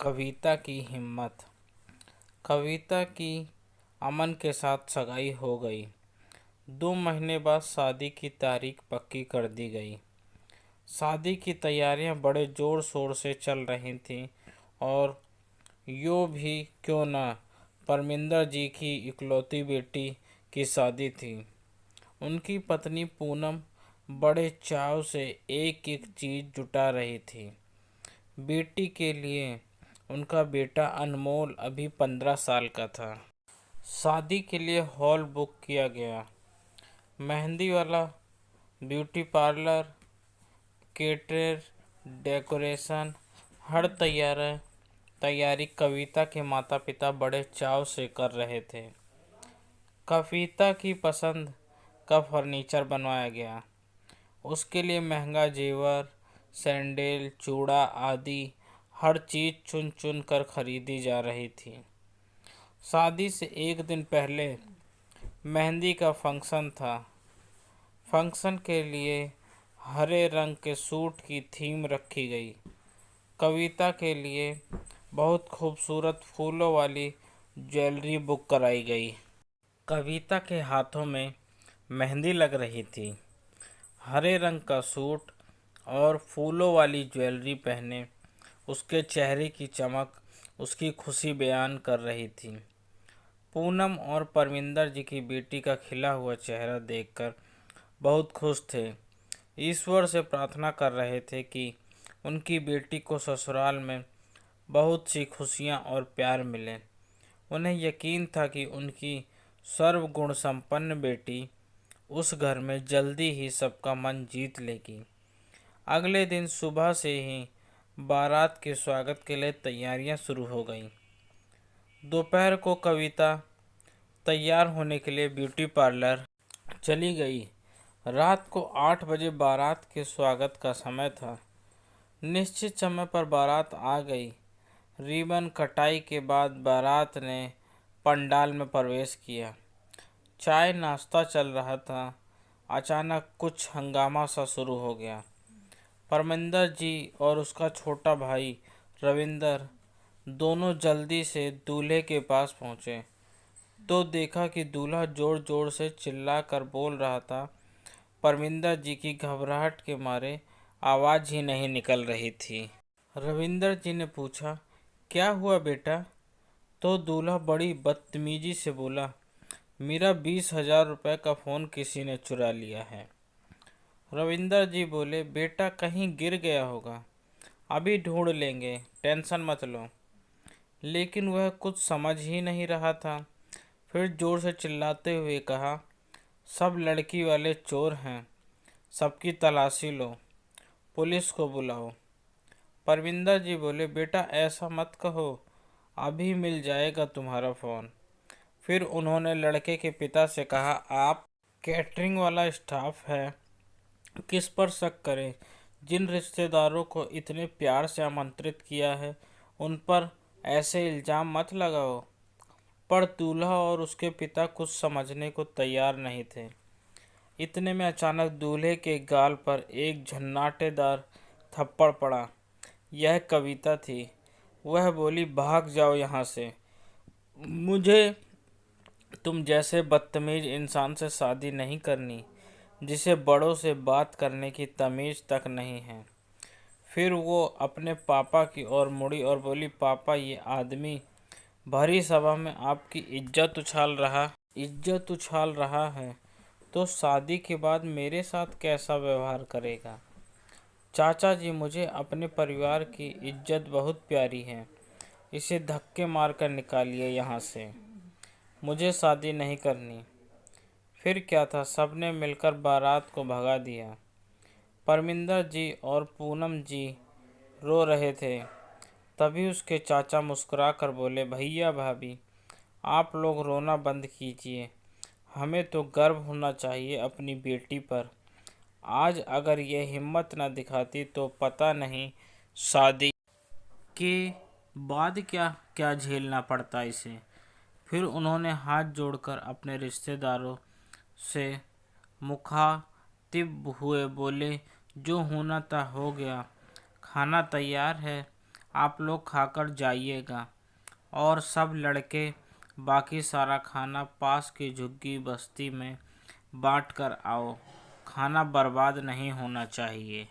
कविता की हिम्मत। कविता की अमन के साथ सगाई हो गई। 2 महीने बाद शादी की तारीख पक्की कर दी गई। शादी की तैयारियां बड़े जोर शोर से चल रही थीं और यूँ भी क्यों न परमिंदर जी की इकलौती बेटी की शादी थी। उनकी पत्नी पूनम बड़े चाव से एक एक चीज़ जुटा रही थी। बेटी के लिए उनका बेटा अनमोल अभी 15 साल का था। शादी के लिए हॉल बुक किया गया। मेहंदी वाला, ब्यूटी पार्लर, केटरर, डेकोरेशन, हर तैयारी कविता के माता पिता बड़े चाव से कर रहे थे। कविता की पसंद का फर्नीचर बनवाया गया। उसके लिए महंगा जेवर, सैंडल, चूड़ा आदि हर चीज़ चुन चुन कर खरीदी जा रही थी। शादी से एक दिन पहले मेहंदी का फंक्शन था। फंक्शन के लिए हरे रंग के सूट की थीम रखी गई। कविता के लिए बहुत खूबसूरत फूलों वाली ज्वेलरी बुक कराई गई। कविता के हाथों में मेहंदी लग रही थी। हरे रंग का सूट और फूलों वाली ज्वेलरी पहने उसके चेहरे की चमक उसकी खुशी बयान कर रही थी। पूनम और परमिंदर जी की बेटी का खिला हुआ चेहरा देखकर बहुत खुश थे। ईश्वर से प्रार्थना कर रहे थे कि उनकी बेटी को ससुराल में बहुत सी खुशियां और प्यार मिले। उन्हें यकीन था कि उनकी सर्वगुण संपन्न बेटी उस घर में जल्दी ही सबका मन जीत लेगी। अगले दिन सुबह से ही बारात के स्वागत के लिए तैयारियां शुरू हो गईं। दोपहर को कविता तैयार होने के लिए ब्यूटी पार्लर चली गई। रात को 8 बजे बारात के स्वागत का समय था। निश्चित समय पर बारात आ गई। रिबन कटाई के बाद बारात ने पंडाल में प्रवेश किया। चाय नाश्ता चल रहा था। अचानक कुछ हंगामा सा शुरू हो गया। परमिंदर जी और उसका छोटा भाई रविंदर दोनों जल्दी से दूल्हे के पास पहुंचे तो देखा कि दूल्हा जोर जोर से चिल्ला कर बोल रहा था। परमिंदर जी की घबराहट के मारे आवाज़ ही नहीं निकल रही थी। रविंदर जी ने पूछा, क्या हुआ बेटा? तो दूल्हा बड़ी बदतमीजी से बोला, मेरा 20,000 रुपये का फ़ोन किसी ने चुरा लिया है। रविंदर जी बोले, बेटा कहीं गिर गया होगा, अभी ढूंढ लेंगे, टेंशन मत लो। लेकिन वह कुछ समझ ही नहीं रहा था। फिर जोर से चिल्लाते हुए कहा, सब लड़की वाले चोर हैं, सबकी तलाशी लो, पुलिस को बुलाओ। परमिंदर जी बोले, बेटा ऐसा मत कहो, अभी मिल जाएगा तुम्हारा फ़ोन। फिर उन्होंने लड़के के पिता से कहा, आप कैटरिंग वाला स्टाफ है, किस पर शक करें? जिन रिश्तेदारों को इतने प्यार से आमंत्रित किया है उन पर ऐसे इल्ज़ाम मत लगाओ। पर दूल्हा और उसके पिता कुछ समझने को तैयार नहीं थे। इतने में अचानक दूल्हे के गाल पर एक झन्नाटेदार थप्पड़ पड़ा। यह कविता थी। वह बोली, भाग जाओ यहाँ से, मुझे तुम जैसे बदतमीज इंसान से शादी नहीं करनी जिसे बड़ों से बात करने की तमीज़ तक नहीं है। फिर वो अपने पापा की ओर मुड़ी और बोली, पापा ये आदमी भरी सभा में आपकी इज्जत उछाल रहा है तो शादी के बाद मेरे साथ कैसा व्यवहार करेगा? चाचा जी, मुझे अपने परिवार की इज्जत बहुत प्यारी है, इसे धक्के मारकर निकालिए यहाँ से, मुझे शादी नहीं करनी। फिर क्या था, सबने मिलकर बारात को भगा दिया। परमिंदर जी और पूनम जी रो रहे थे। तभी उसके चाचा मुस्कुरा कर बोले, भैया भाभी, आप लोग रोना बंद कीजिए, हमें तो गर्व होना चाहिए अपनी बेटी पर। आज अगर यह हिम्मत न दिखाती तो पता नहीं शादी के बाद क्या क्या झेलना पड़ता इसे। फिर उन्होंने हाथ जोड़कर अपने रिश्तेदारों से मुखातिब हुए बोले, जो होना था हो गया, खाना तैयार है, आप लोग खाकर जाइएगा और सब लड़के बाकी सारा खाना पास की झुग्गी बस्ती में बांट कर आओ। खाना बर्बाद नहीं होना चाहिए।